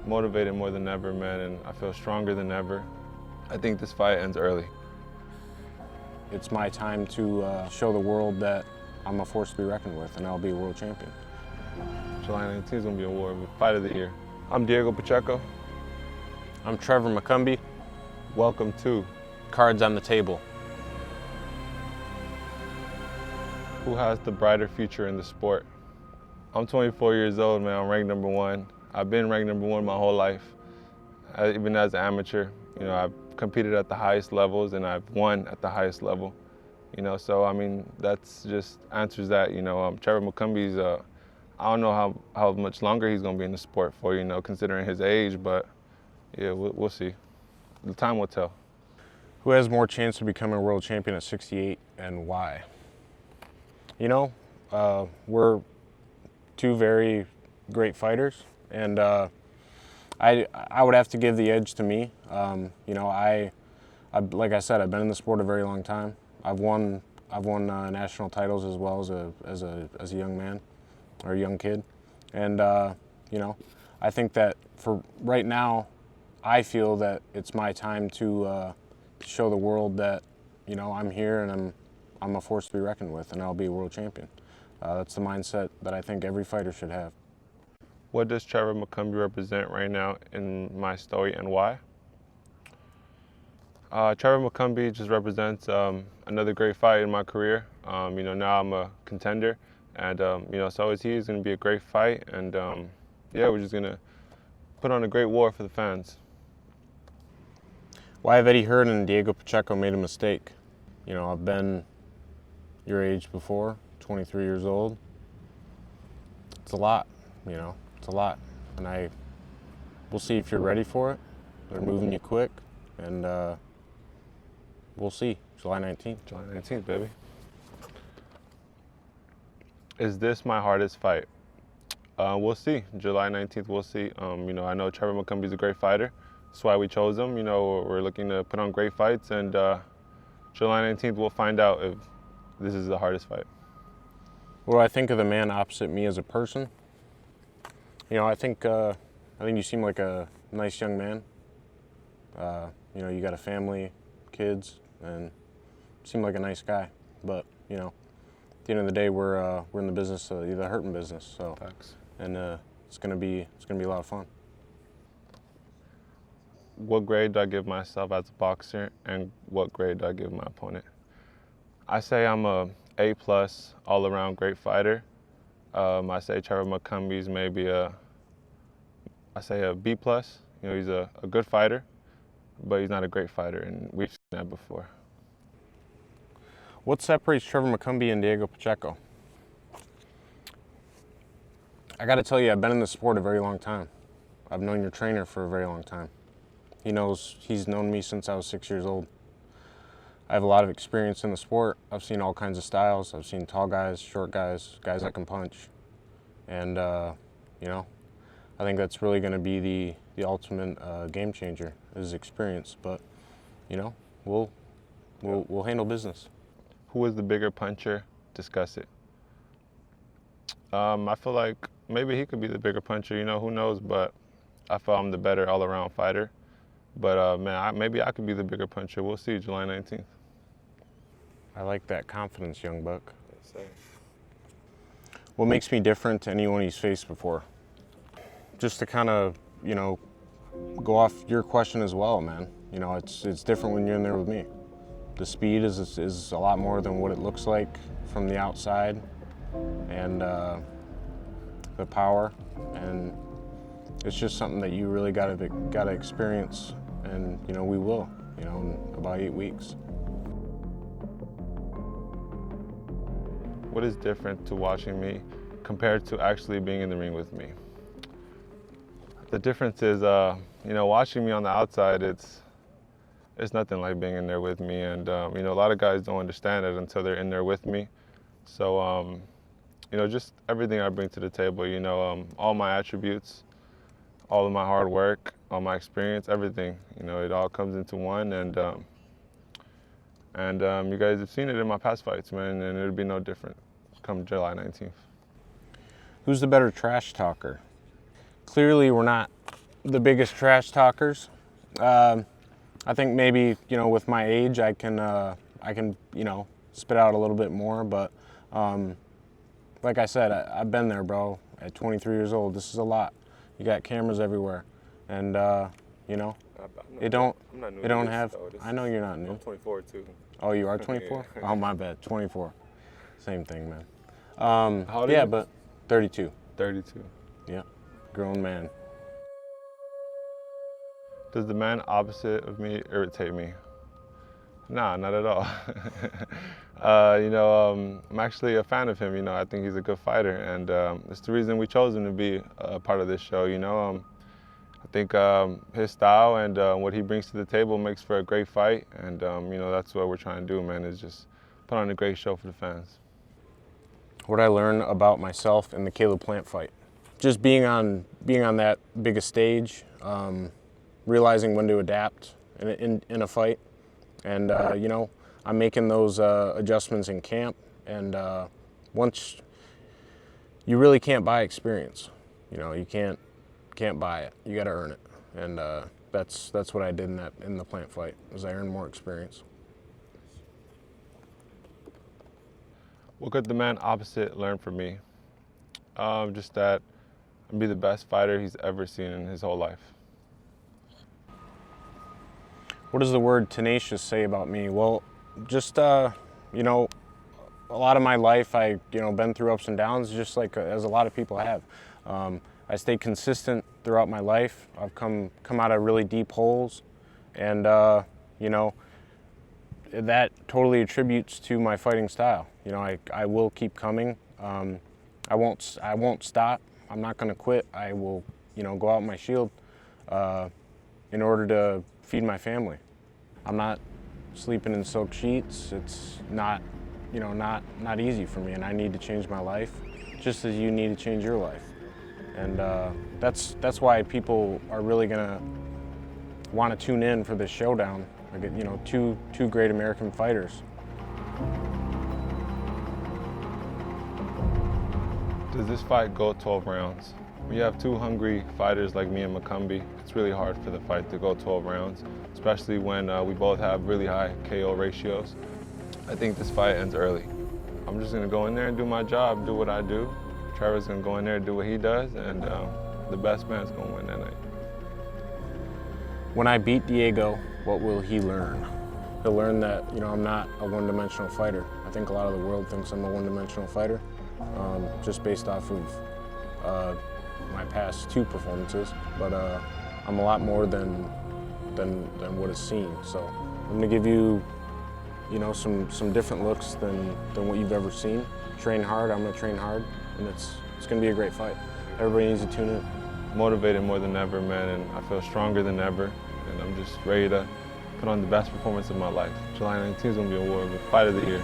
motivated more than ever, man, and I feel stronger than ever. I think this fight ends early. It's my time to show the world that I'm a force to be reckoned with, and I'll be a world champion. July 19th is going to be a war, fight of the year. I'm Diego Pacheco. I'm Trevor McCumby. Welcome to Cards on the Table. Who has the brighter future in the sport? I'm 24 years old, man. I'm ranked #1. I've been ranked #1 my whole life. Even as an amateur, you know, I've competed at the highest levels and I've won at the highest level. You know, so I mean, that's just answers that. You know, Trevor McCumby's. I don't know how much longer he's gonna be in the sport for. You know, considering his age, but yeah, we'll see. The time will tell. Who has more chance of becoming a world champion at 68 and why? You know, we're two very great fighters, and I would have to give the edge to me. You know, I like I said, I've been in the sport a very long time. I've won national titles as well as a young man or a young kid, and you know, I think that for right now, I feel that it's my time to show the world that, you know, I'm here and I'm a force to be reckoned with, and I'll be a world champion. That's the mindset that I think every fighter should have. What does Trevor McCumby represent right now in my story and why? Trevor McCumby just represents another great fight in my career. You know, now I'm a contender, and you know, so is he. It's going to be a great fight, and yeah, we're just going to put on a great war for the fans. Why have Eddie Hearn and Diego Pacheco made a mistake? You know, I've been your age before, 23 years old. It's a lot, you know, it's a lot. And we'll see if you're ready for it. They're moving you quick, and we'll see, July 19th. July 19th, baby. Is this my hardest fight? We'll see, July 19th, we'll see. You know, I know Trevor McCumby's a great fighter. That's why we chose him. You know, we're looking to put on great fights, and July 19th, we'll find out if this is the hardest fight. What do I think of the man opposite me as a person? You know, I think you seem like a nice young man. You know, you got a family, kids, and seem like a nice guy. But you know, at the end of the day, we're in the business, the hurting business. So, Thanks. And it's gonna be a lot of fun. What grade do I give myself as a boxer, and what grade do I give my opponent? I say I'm a A+ all-around great fighter. I say Trevor McCumby's maybe I say a B+. You know, he's a good fighter, but he's not a great fighter, and we've seen that before. What separates Trevor McCumby and Diego Pacheco? I got to tell you, I've been in the sport a very long time. I've known your trainer for a very long time. He's known me since I was 6 years old. I have a lot of experience in the sport. I've seen all kinds of styles. I've seen tall guys, short guys, guys that can punch. And, you know, I think that's really going to be the ultimate game changer, is experience. But, you know, we'll handle business. Who is the bigger puncher? Discuss it. I feel like maybe he could be the bigger puncher, you know, who knows, but I feel I'm the better all-around fighter. But, man, maybe I could be the bigger puncher. We'll see, July 19th. I like that confidence, young buck. Yes, sir. What makes me different to anyone he's faced before? Just to kind of, you know, go off your question as well, man. You know, it's different when you're in there with me. The speed is a lot more than what it looks like from the outside, and the power, and it's just something that you really gotta experience, and you know, we will, you know, in about 8 weeks. What is different to watching me compared to actually being in the ring with me? The difference is, you know, watching me on the outside, it's nothing like being in there with me, and you know, a lot of guys don't understand it until they're in there with me. So, you know, just everything I bring to the table, you know, all my attributes, all of my hard work, all my experience, everything, you know, it all comes into one, and you guys have seen it in my past fights, man, and it'll be no different come July 19th. Who's the better trash talker? Clearly, we're not the biggest trash talkers. I think maybe, you know, with my age, I can, you know, spit out a little bit more. But like I said, I've been there, bro. At 23 years old, this is a lot. You got cameras everywhere, and you know, it don't have. I know you're not new. I'm 24 too. Oh, you are 24? Yeah. Oh, my bad. 24. Same thing, man. How old are yeah, you? but 32. 32. Yeah, grown man. Does the man opposite of me irritate me? Nah, not at all. You know, I'm actually a fan of him. You know, I think he's a good fighter, and it's the reason we chose him to be a part of this show. You know, I think his style and what he brings to the table makes for a great fight, and you know, that's what we're trying to do, man. Is just put on a great show for the fans. What did I learn about myself in the Caleb Plant fight? Just being on that big a stage, realizing when to adapt in a fight, and you know, I'm making those adjustments in camp, and once you really can't buy experience, you know, you can't buy it. You got to earn it, and that's what I did in the Plant fight. Was I earned more experience. What could the man opposite learn from me? Just that I'd be the best fighter he's ever seen in his whole life. What does the word tenacious say about me? Well, just, you know, a lot of my life I, you know, been through ups and downs, just like as a lot of people have. I stayed consistent throughout my life. I've come out of really deep holes, and, you know, that totally attributes to my fighting style. You know, I will keep coming. I won't stop. I'm not going to quit. I will, you know, go out my shield in order to feed my family. I'm not sleeping in silk sheets. It's not, you know, not easy for me, and I need to change my life, just as you need to change your life. And that's why people are really gonna want to tune in for this showdown. Like, you know, two great American fighters. Does this fight go 12 rounds? When you have two hungry fighters like me and McCumby, it's really hard for the fight to go 12 rounds, especially when we both have really high KO ratios. I think this fight ends early. I'm just gonna go in there and do my job, do what I do. Trevor's gonna go in there and do what he does, and the best man's gonna win that night. When I beat Diego, what will he learn? He'll learn that, you know, I'm not a one-dimensional fighter. I think a lot of the world thinks I'm a one-dimensional fighter, just based off of my past two performances. But I'm a lot more than what is seen. So I'm gonna give you, you know, some different looks than what you've ever seen. Train hard. I'm gonna train hard, and it's gonna be a great fight. Everybody needs to tune in. Motivated more than ever, man, and I feel stronger than ever, and I'm just ready to put on the best performance of my life. July 19th is gonna be awarded with Fight of the Year.